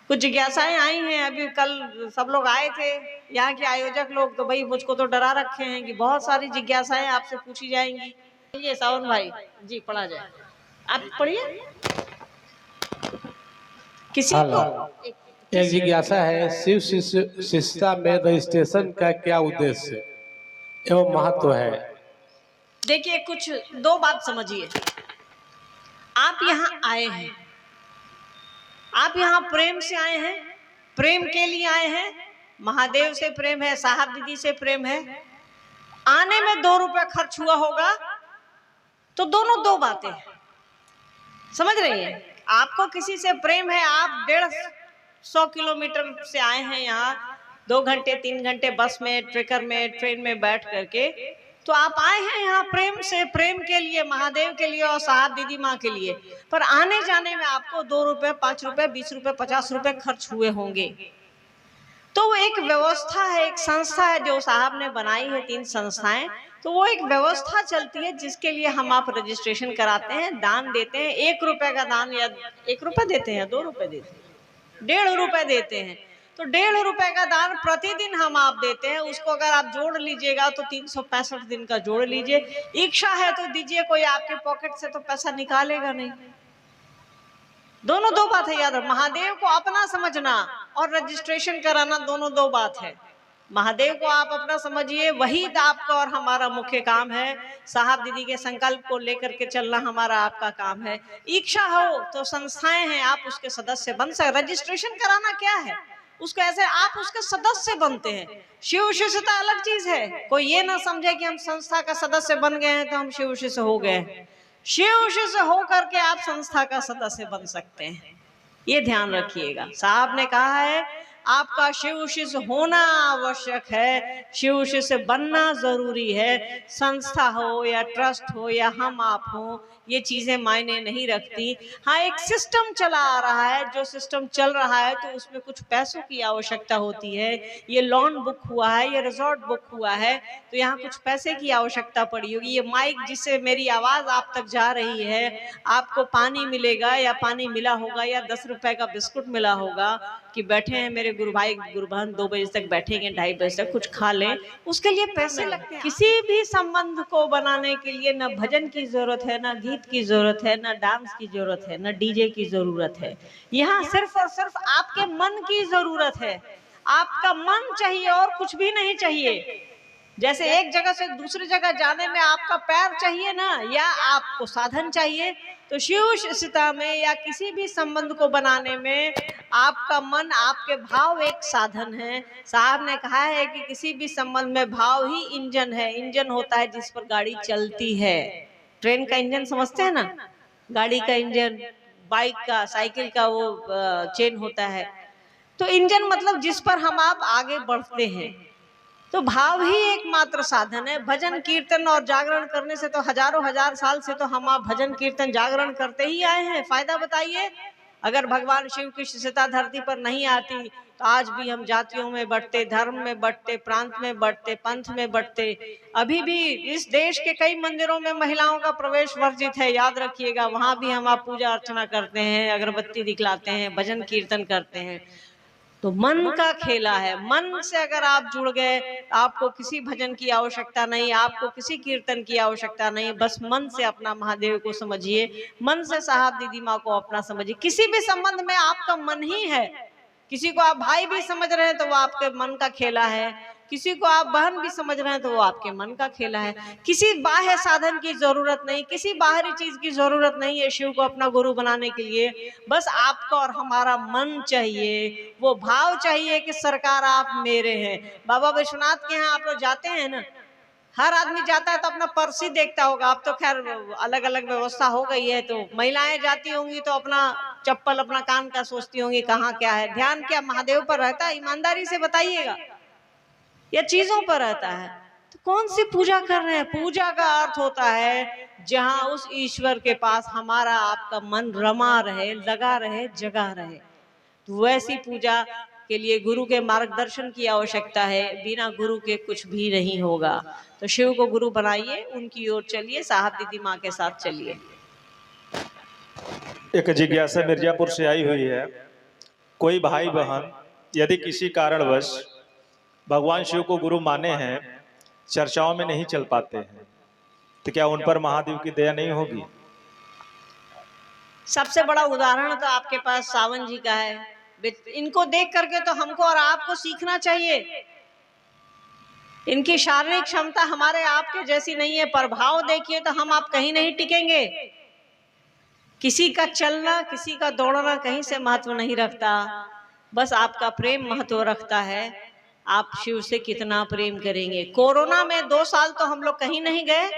कुछ जिज्ञासाएं आई हैं। अभी कल सब लोग आए थे यहाँ के आयोजक लोग, तो भाई मुझको तो डरा रखे हैं कि बहुत सारी जिज्ञासाएं आपसे पूछी जाएंगी। ये सावन भाई जी पढ़ा जाए, आप पढ़िए। किसी को एक जिज्ञासा है, शिव शिष्यता में रजिस्ट्रेशन का क्या उद्देश्य एवं महत्व है? देखिए, कुछ दो बात समझिए। आप यहाँ आए हैं, आप यहाँ प्रेम से आए हैं, प्रेम के लिए आए हैं। महादेव से प्रेम है, साहब दीदी से प्रेम है। आने में 2 रुपए खर्च हुआ होगा, तो दोनों दो बातें समझ रही हैं। आपको किसी से प्रेम है, आप 150 किलोमीटर से आए हैं यहाँ, 2 घंटे 3 घंटे बस में, ट्रेकर में, ट्रेन में बैठ करके, तो आप आए हैं यहाँ प्रेम से, प्रेम के लिए, महादेव के लिए और साहब दीदी माँ के लिए। पर आने जाने में आपको 2 रुपए, 5 रुपए, 20 रुपए, 50 रुपए खर्च हुए होंगे। तो वो एक व्यवस्था है, एक संस्था है जो साहब ने बनाई है, 3 संस्थाएं। तो वो एक व्यवस्था चलती है जिसके लिए हम आप रजिस्ट्रेशन कराते हैं, दान देते हैं। 1 रुपए का दान, या 1 रुपए देते हैं, 2 रुपए देते हैं, 1.5 रुपए देते हैं। तो 1.5 रुपए का दान प्रतिदिन हम आप देते हैं। उसको अगर आप जोड़ लीजिएगा तो 365 दिन का जोड़ लीजिए। इच्छा है तो दीजिए, कोई आपके पॉकेट से तो पैसा निकालेगा नहीं। दोनों दो बात है, याद रखो। महादेव को अपना समझना और रजिस्ट्रेशन कराना दोनों दो बात है। महादेव को आप अपना समझिए, वही आपका और हमारा मुख्य काम है। साहब दीदी के संकल्प को लेकर के चलना हमारा आपका काम है। इच्छा हो तो संस्थाएं हैं, आप उसके सदस्य बन सकते। रजिस्ट्रेशन कराना क्या है, उसको ऐसे आप उसके सदस्य बनते हैं। शिव शिष्यता अलग चीज है। कोई ये ना समझे कि हम संस्था का सदस्य बन गए हैं तो हम शिव शिष्य हो गए हैं। शिव शिष्य होकर के आप संस्था का सदस्य बन सकते हैं, ये ध्यान रखिएगा। साहब ने कहा है आपका शिव शिष्य होना आवश्यक है, शिव शिष्य बनना जरूरी है। संस्था हो या ट्रस्ट हो या हम आप हो, ये चीजें मायने नहीं रखती। हाँ, एक सिस्टम चला आ रहा है, जो सिस्टम चल रहा है तो उसमें कुछ पैसों की आवश्यकता होती है। ये लॉन बुक हुआ है, ये रिजॉर्ट बुक हुआ है, तो यहाँ कुछ पैसे की आवश्यकता पड़ी होगी। ये माइक जिससे मेरी आवाज आप तक जा रही है, आपको पानी मिलेगा या पानी मिला होगा या 10 रुपए का बिस्कुट मिला होगा कि बैठे हैं मेरे गुरु भाई गुरु बहन, 2 बजे तक बैठेंगे, 2:30 बजे तक कुछ खा लें, उसके लिए पैसे लगते हैं। किसी भी संबंध को बनाने के लिए न भजन की जरूरत है, न गीत की जरूरत है, न डांस की जरूरत है, न डीजे की जरूरत है। यहाँ सिर्फ और सिर्फ आपके मन की जरूरत है। आपका मन चाहिए और कुछ भी नहीं चाहिए। जैसे एक जगह से दूसरी जगह जाने में आपका पैर चाहिए ना, या आपको साधन चाहिए, तो शिव शिष्यता में या किसी भी संबंध को बनाने में आपका मन, आपके भाव एक साधन है। साहब ने कहा है कि किसी भी संबंध में भाव ही इंजन है। इंजन होता है जिस पर गाड़ी चलती है। ट्रेन का इंजन समझते हैं ना, गाड़ी का इंजन, बाइक का, साइकिल का वो चेन होता है। तो इंजन मतलब जिस पर हम आप आगे बढ़ते हैं। तो भाव ही एकमात्र साधन है। भजन कीर्तन और जागरण करने से तो हजारों हजार साल से तो हम आप भजन कीर्तन जागरण करते ही आए हैं। फायदा बताइए। अगर भगवान शिव की शिष्यता धरती पर नहीं आती तो आज भी हम जातियों में बढ़ते, धर्म में बढ़ते, प्रांत में बढ़ते, पंथ में बढ़ते। अभी भी इस देश के कई मंदिरों में महिलाओं का प्रवेश वर्जित है, याद रखिएगा। वहां भी हम आप पूजा अर्चना करते हैं, अगरबत्ती दिखलाते हैं, भजन कीर्तन करते हैं। तो मन का खेला है। मन से अगर आप जुड़ गए, आपको किसी भजन की आवश्यकता नहीं, आपको किसी कीर्तन की आवश्यकता नहीं। बस मन से अपना महादेव को समझिए, मन से साहब दीदी माँ को अपना समझिए। किसी भी संबंध में आपका मन ही है। किसी को आप भाई भी समझ रहे हैं तो वो आपके मन का खेला है, किसी को आप बहन भी समझ रहे हैं तो वो आपके मन का खेला है। किसी बाह्य साधन की जरूरत नहीं, किसी बाहरी चीज की जरूरत नहीं है शिव को अपना गुरु बनाने के लिए। बस आपका और हमारा मन चाहिए, वो भाव चाहिए कि सरकार आप मेरे हैं। बाबा विश्वनाथ के यहाँ आप लोग जाते हैं ना, हर आदमी जाता है तो अपना पर्स ही देखता होगा। अब तो खैर अलग अलग व्यवस्था हो गई है, तो महिलाएं जाती होंगी तो अपना चप्पल, अपना कान का सोचती होंगी कहाँ क्या है। ध्यान क्या महादेव पर रहता है? ईमानदारी से बताइएगा, या चीजों पर रहता है? तो कौन सी पूजा कर रहे हैं? पूजा का अर्थ होता है जहां उस ईश्वर के पास हमारा आपका मन रमा रहे, लगा रहे, जगा रहे। तो वैसी पूजा के लिए गुरु के मार्गदर्शन की आवश्यकता है। बिना गुरु के कुछ भी नहीं होगा। तो शिव को गुरु बनाइए, उनकी ओर चलिए, साहब दीदी माँ के साथ चलिए। एक जिज्ञासा मिर्जापुर से आई हुई है कोई भाई बहन यदि किसी कारणवश भगवान शिव को गुरु माने हैं, चर्चाओं में नहीं चल पाते हैं, तो क्या उन पर महादेव की दया नहीं होगी? सबसे बड़ा उदाहरण तो आपके पास सावन जी का है। इनको देख करके तो हमको और आपको सीखना चाहिए। इनकी शारीरिक क्षमता हमारे आपके जैसी नहीं है, प्रभाव देखिए तो हम आप कहीं नहीं टिकेंगे। किसी का चलना, किसी का दौड़ना कहीं से महत्व नहीं रखता, बस आपका प्रेम महत्व रखता है। आप शिव से कितना प्रेम करेंगे। कोरोना में 2 साल तो हम लोग कहीं नहीं गए।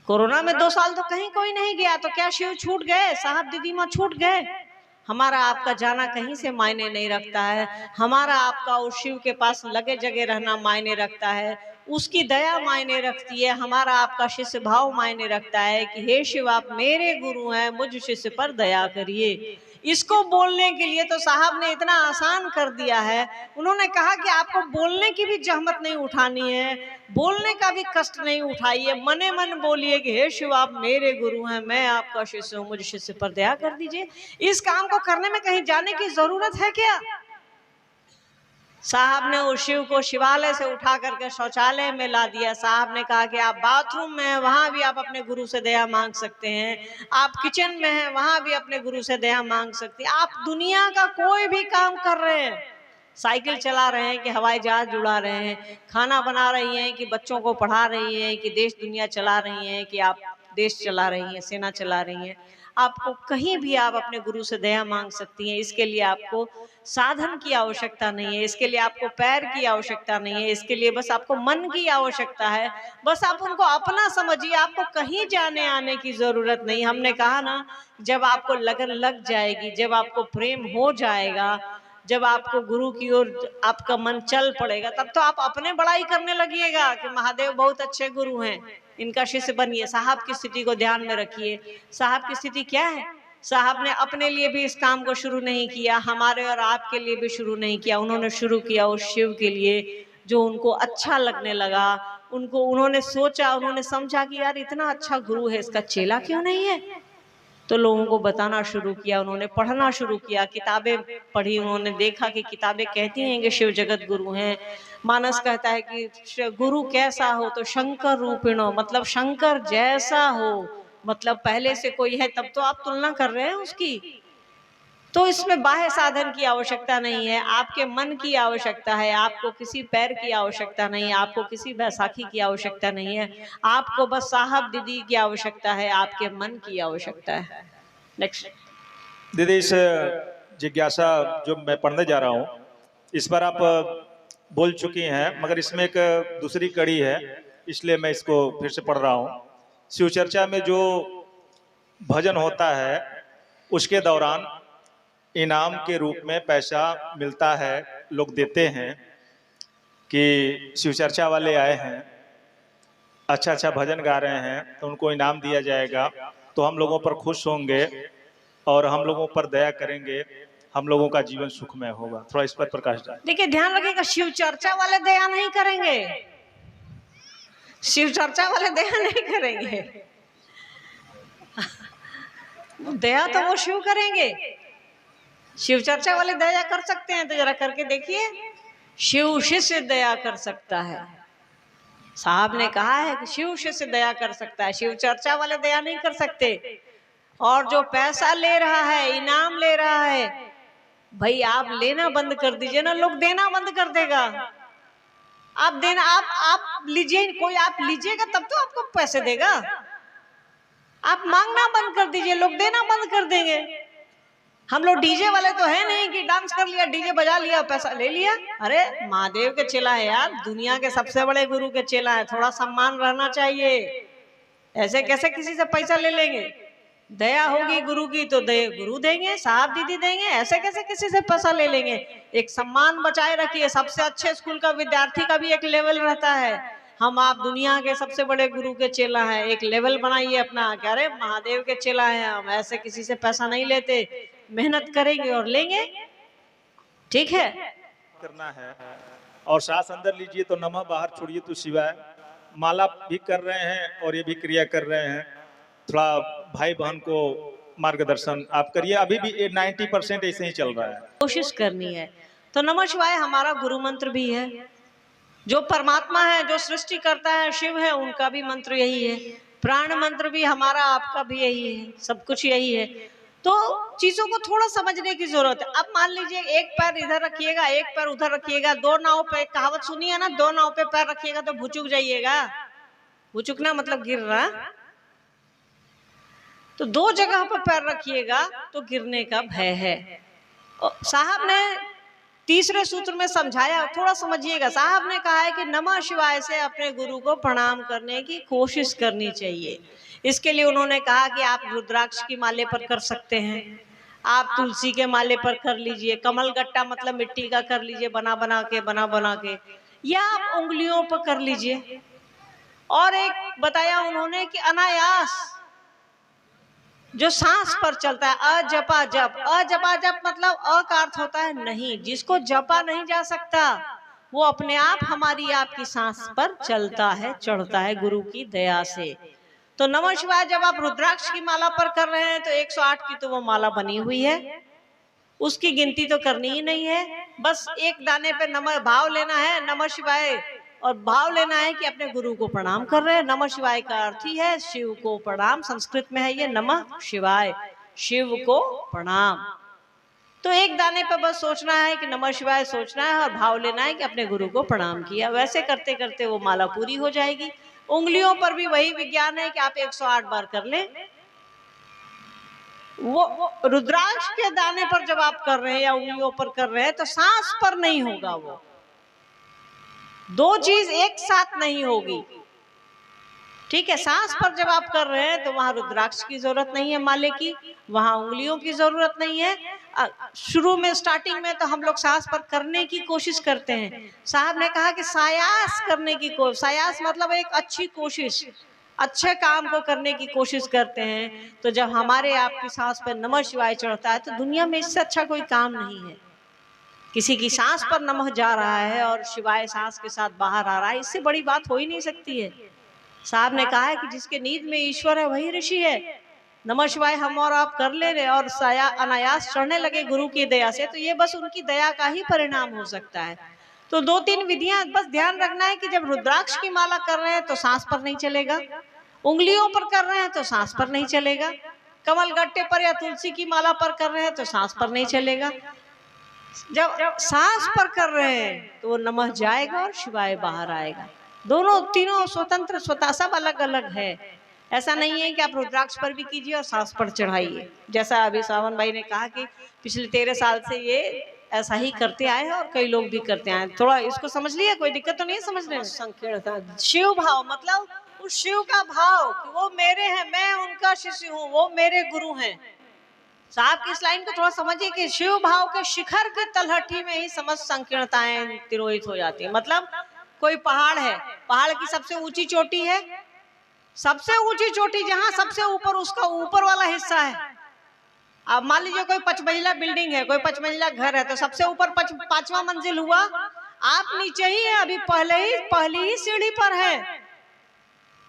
कोरोना में 2 साल तो कहीं कोई नहीं गया, तो क्या शिव छूट गए? साहब दीदी माँ छूट गए? हमारा आपका जाना कहीं से मायने नहीं रखता है। हमारा आपका उस शिव के पास लगे जगह रहना मायने रखता है। उसकी दया मायने रखती है। हमारा आपका शिष्य भाव मायने रखता है कि हे शिव, आप मेरे गुरु हैं, मुझ शिष्य पर दया करिए। इसको बोलने के लिए तो साहब ने इतना आसान कर दिया है। उन्होंने कहा कि आपको बोलने की भी जहमत नहीं उठानी है, बोलने का भी कष्ट नहीं उठाइए, मने मन बोलिए कि हे शिव, आप मेरे गुरु हैं, मैं आपका शिष्य हूँ, मुझ शिष्य पर दया कर दीजिए। इस काम को करने में कहीं जाने की जरूरत है क्या? साहब ने उस शिव को शिवालय से उठा करके शौचालय में ला दिया। साहब ने कहा कि आप बाथरूम में हैं, वहां भी आप अपने गुरु से दया मांग सकते हैं। आप किचन में हैं, वहां भी अपने गुरु से दया मांग सकते हैं। आप दुनिया का कोई भी काम कर रहे हैं, साइकिल चला रहे हैं कि हवाई जहाज उड़ा रहे हैं, खाना बना रही हैं कि बच्चों को पढ़ा रही हैं कि देश दुनिया चला रही हैं कि आप देश चला रही हैं, सेना चला रही हैं, आपको कहीं भी आप अपने गुरु से दया मांग सकती हैं। इसके लिए आपको साधन की आवश्यकता नहीं है, इसके लिए आपको पैर की आवश्यकता नहीं है, इसके लिए बस आपको मन की आवश्यकता है। बस आप उनको अपना समझिए, आपको कहीं जाने आने की जरूरत नहीं। हमने कहा ना, जब आपको लगन लग जाएगी, जब आपको प्रेम हो जाएगा, जब आपको गुरु की ओर आपका मन चल पड़ेगा, तब तो आप अपने बड़ाई करने लगिएगा कि महादेव बहुत अच्छे गुरु हैं, इनका शिष्य बनिए। साहब की स्थिति को ध्यान में रखिए। साहब की स्थिति क्या है? साहब ने अपने लिए भी इस काम को शुरू नहीं किया, हमारे और आपके लिए भी शुरू नहीं किया। उन्होंने शुरू किया उस शिव के लिए जो उनको अच्छा लगने लगा। उन्होंने सोचा, उन्होंने समझा कि यार इतना अच्छा गुरु है, इसका चेला क्यों नहीं है? तो लोगों को बताना शुरू किया, उन्होंने पढ़ना शुरू किया, किताबें पढ़ी, उन्होंने देखा कि किताबें कहती हैं कि शिव जगत गुरु हैं। मानस कहता है कि गुरु कैसा हो, तो शंकर रूपिणो, मतलब शंकर जैसा हो, मतलब पहले से कोई है तब तो आप तुलना कर रहे हैं उसकी। तो इसमें बाह्य साधन की आवश्यकता नहीं है, आपके मन की आवश्यकता है। आपको किसी पैर की आवश्यकता नहीं है, आपको किसी बैसाखी की आवश्यकता नहीं है, आपको बस साहब दीदी की आवश्यकता है, आपके मन की आवश्यकता है। नेक्स्ट दीदी, इस जिज्ञासा जो मैं पढ़ने जा रहा हूँ, इस पर आप बोल चुकी हैं, मगर इसमें एक दूसरी कड़ी है, इसलिए मैं इसको फिर से पढ़ रहा हूँ। शिव चर्चा में जो भजन होता है, उसके दौरान इनाम के रूप में पैसा मिलता है, लोग देते हैं कि शिव चर्चा वाले आए हैं, अच्छा अच्छा भजन गा रहे हैं, तो उनको इनाम दिया जाएगा, तो हम लोगों पर खुश होंगे और हम लोगों पर दया करेंगे, हम लोगों का जीवन सुखमय होगा। थोड़ा इस पर प्रकाश डालें। देखिए, ध्यान रखिएगा, शिव चर्चा वाले दया नहीं करेंगे, शिव चर्चा वाले दया नहीं करेंगे। दया तो वो शिव करेंगे। शिव चर्चा वाले दया कर सकते हैं तो जरा करके देखिए। शिव शिष्य दया कर सकता है, साहब ने कहा है कि शिव शिष्य दया कर सकता है, शिव चर्चा वाले दया नहीं कर सकते। और जो पैसा ले रहा है, इनाम ले रहा है, भाई आप लेना बंद कर दीजिए ना, लोग देना बंद कर देगा। आप देना, आप लीजिए, कोई आप लीजिएगा तब तो आपको पैसे देगा। आप मांगना बंद कर दीजिए, लोग देना बंद कर देंगे। हम लोग डीजे वाले तो है नहीं कि डांस कर लिया, डीजे बजा लिया, पैसा ले लिया। अरे महादेव के चेला है यार, दुनिया के सबसे बड़े गुरु के चेला है, थोड़ा सम्मान रहना चाहिए। ऐसे कैसे किसी से पैसा ले लेंगे? दया होगी गुरु की तो गुरु देंगे, साहब दीदी देंगे, ऐसे कैसे किसी से पैसा ले लेंगे? एक सम्मान बचाए रखिए। सबसे अच्छे स्कूल का विद्यार्थी का भी एक लेवल रहता है। हम आप दुनिया के सबसे बड़े गुरु के चेला हैं, एक लेवल बनाइए अपना। क्या रे महादेव के चेला हैं हम, ऐसे किसी से पैसा नहीं लेते, मेहनत करेंगे और लेंगे। ठीक है, करना है। और सांस अंदर लीजिए तो नमः, बाहर छोड़िए तो शिवाय। माला भी कर रहे हैं और ये भी क्रिया कर रहे हैं। थोड़ा भाई बहन को मार्गदर्शन आप करिए। अभी भी 90% ऐसे ही चल रहा है। कोशिश करनी है। तो नमः शिवाय हमारा गुरु मंत्र भी है। जो परमात्मा है, जो सृष्टि करता है, शिव है, उनका भी मंत्र यही है। प्राण मंत्र भी हमारा, आपका भी यही है, सब कुछ यही है। तो चीजों को थोड़ा समझने की जरूरत है। अब मान लीजिए एक पैर इधर रखिएगा, एक पैर उधर रखिएगा, दो नाव पे, कहावत सुनी है ना, दो नाव पे पैर रखिएगा तो भुचुक जाइएगा। भुचुकना मतलब गिरना। तो दो जगह पर पैर रखिएगा तो गिरने का भय है। साहब ने तीसरे सूत्र में समझाया, थोड़ा समझिएगा। साहब ने कहा है कि नमः शिवाय से अपने गुरु को प्रणाम करने की कोशिश करनी चाहिए। इसके लिए उन्होंने कहा कि आप रुद्राक्ष की माले पर कर सकते हैं, आप तुलसी के माले पर कर लीजिए, कमल गट्टा मतलब मिट्टी का कर लीजिए, बना बना के, या आप उंगलियों पर कर लीजिए। और एक बताया उन्होंने कि अनायास जो सांस पर चलता है, अजपा जप। अजपा जप मतलब अ का अर्थ होता है नहीं, जिसको जपा नहीं जा सकता वो अपने आप हमारी आपकी सांस पर चलता है, चढ़ता है गुरु की दया से। तो नमः शिवाय जब आप रुद्राक्ष की माला पर कर रहे हैं तो 108 की तो वो माला बनी हुई है, उसकी गिनती तो करनी ही नहीं है। बस एक दाने पे नमः भाव लेना है, नमः शिवाय, और भाव लेना है कि अपने गुरु को प्रणाम कर रहे हैं। नमः शिवाय का अर्थ ही है शिव को प्रणाम, संस्कृत में है ये नमः शिवाय, शिव को प्रणाम। तो एक दाने पर बस सोचना है कि नमः शिवाय सोचना है और भाव लेना है कि अपने गुरु को प्रणाम किया। वैसे करते करते वो माला पूरी हो जाएगी। उंगलियों पर भी वही विज्ञान है कि आप 108 बार कर लें। वो रुद्राक्ष के दाने पर जब आप कर रहे हैं या उंगलियों पर कर रहे हैं तो सांस पर नहीं होगा, वो दो चीज एक साथ नहीं होगी। ठीक है, सांस पर जब आप कर रहे हैं तो वहां रुद्राक्ष की जरूरत नहीं है माले की, वहां उंगलियों की जरूरत नहीं है। शुरू में स्टार्टिंग में तो हम लोग सांस पर करने की कोशिश करते हैं। साहब ने कहा कि सायास करने की कोशिश, सायास मतलब एक अच्छी कोशिश, अच्छे काम को करने की कोशिश करते हैं। तो जब हमारे आपकी सांस पर नमः शिवाय चढ़ता है तो दुनिया में इससे अच्छा कोई काम नहीं है। किसी की सांस पर नमः जा रहा है और शिवाय सांस के साथ बाहर आ रहा है, इससे बड़ी बात हो ही नहीं सकती है। साहब ने कहा है कि जिसके नींद में ईश्वर है वही ऋषि है। नमः शिवाय हम और आप कर ले रहे और साया अनायास चढ़ने लगे गुरु की दया से, तो ये बस उनकी दया का ही परिणाम हो सकता है। तो दो तीन विधियां बस ध्यान रखना है कि जब रुद्राक्ष की माला कर रहे हैं तो सांस पर नहीं चलेगा, उंगलियों पर कर रहे हैं तो सांस पर नहीं चलेगा, कमल गट्टे पर या तुलसी की माला पर कर रहे हैं तो सांस पर नहीं चलेगा। जब सांस पर कर रहे हैं तो वो नमः जाएगा और शिवाय बाहर आएगा। दोनों तीनों स्वतंत्र स्वतः सब अलग अलग है। ऐसा नहीं है कि आप रुद्राक्ष पर भी कीजिए और सांस पर चढ़ाइए। जैसा अभी सावन भाई ने कहा कि पिछले 13 साल से ये ऐसा ही करते आए हैं और कई लोग भी करते आए। थोड़ा इसको समझ लिया, कोई दिक्कत तो नहीं समझने में। संकीर्णता शिव भाव मतलब उस शिव का भाव कि वो मेरे हैं, मैं उनका शिष्य हूँ, वो मेरे गुरु हैं। साहब की इस लाइन को थोड़ा समझिए कि शिव भाव के शिखर की तलहटी में ही समस्त संकीर्णताएं तिरोहित हो जाती है। मतलब कोई पहाड़ है, पहाड़ की सबसे ऊंची चोटी है, सबसे ऊंची चोटी जहां सबसे ऊपर उसका ऊपर वाला हिस्सा है। अब मान लीजिए कोई 5 मंजिला बिल्डिंग है, कोई 5 मंजिला घर है, तो सबसे ऊपर 5वां मंजिल हुआ, आप नीचे ही है, अभी पहली ही सीढ़ी पर है।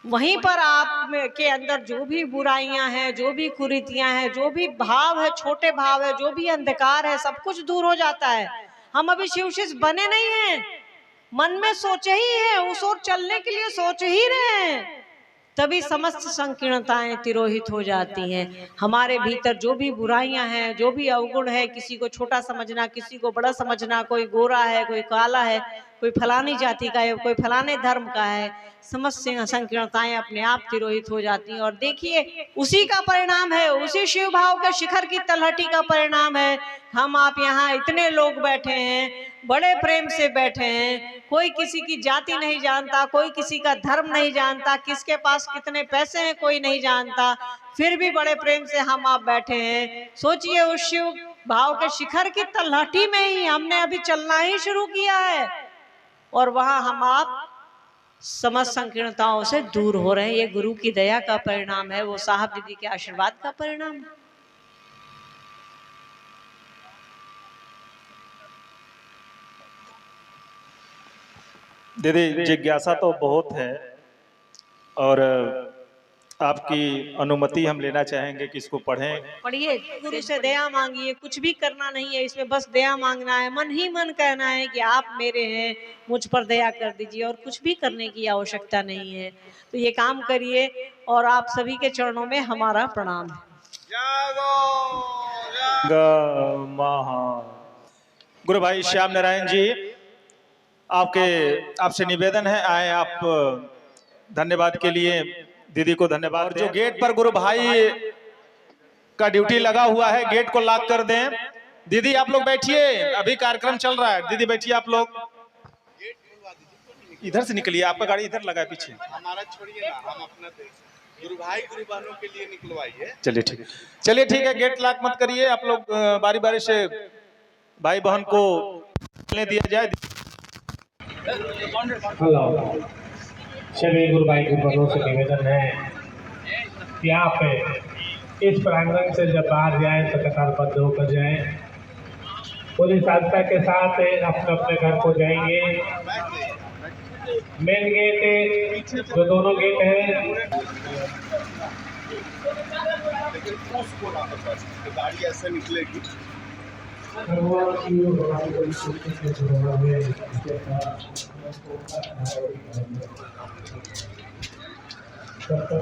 वहीं पर आप के अंदर जो भी बुराइयां हैं, जो भी कुरीतियां हैं, जो भी भाव है, छोटे भाव है, जो भी अंधकार है, सब कुछ दूर हो जाता है। हम अभी शिव शिष्य बने नहीं हैं, मन में सोचे ही है, उस ओर चलने के लिए सोच ही रहे हैं, तभी समस्त संकीर्णताएं तिरोहित हो जाती हैं। हमारे भीतर जो भी बुराइयां हैं, जो भी अवगुण है, किसी को छोटा समझना, किसी को बड़ा समझना, कोई गोरा है, कोई काला है, कोई फलानी जाति का है, कोई फलाने धर्म का है, समस्त संकीर्णताएं अपने आप तिरोहित हो जाती हैं। और देखिए उसी का परिणाम है, उसी शिव भाव के शिखर की तलहटी का परिणाम है। हम आप यहाँ इतने लोग बैठे हैं, बड़े प्रेम से बैठे हैं, कोई किसी की जाति नहीं जानता, कोई किसी का धर्म नहीं जानता, किसके पास कितने पैसे हैं कोई नहीं जानता, फिर भी बड़े प्रेम से हम आप बैठे हैं। सोचिए उस शिव भाव के शिखर की तलहटी में ही हमने अभी चलना ही शुरू किया है और वहां हम आप समस्त संकीर्णताओं से दूर हो रहे हैं। ये गुरु की दया का परिणाम है, वो साहब दीदी के आशीर्वाद का परिणाम है। दीदी जिज्ञासा तो बहुत है और आपकी अनुमति हम लेना चाहेंगे कि इसको पढ़ें। पढ़िए, गुरु से दया मांगिए, कुछ भी करना नहीं है इसमें, बस दया मांगना है, मन ही मन कहना है कि आप मेरे हैं, मुझ पर दया कर दीजिए, और कुछ भी करने की आवश्यकता नहीं है। तो ये काम करिए, और आप सभी के चरणों में हमारा प्रणाम है। गुरु भाई श्याम नारायण जी, आपसे निवेदन है, आए आप धन्यवाद के लिए दीदी को धन्यवाद। और जो गेट पर गुरु भाई का ड्यूटी लगा हुआ है, गेट को लॉक कर दें। दीदी आप लोग बैठिए, अभी कार्यक्रम चल रहा है। दीदी बैठिए आप लोग, इधर से निकलिए, आपका गाड़ी इधर लगा है पीछे। हमारा छोड़िए ना, हम अपना गुरु भाई गुरु बहनों के लिए निकलवाइए। चलिए ठीक है, चलिए ठीक है, गेट लॉक मत करिए आप लोग, बारी बारी से भाई बहन को निकलने दिया जाए। हेलो, सभी गुरु भाई गुरु बहनों से निवेदन है कि आप इस प्रांगण से जब बाहर जाएं तो कतारबद्ध होकर जाएं, पूरी साधता के साथ अपने अपने घर को जाएंगे। मेन गेट जो दोनों गेट हैं, उसको ना बस गाड़ी ऐसे निकलेगी। तब तक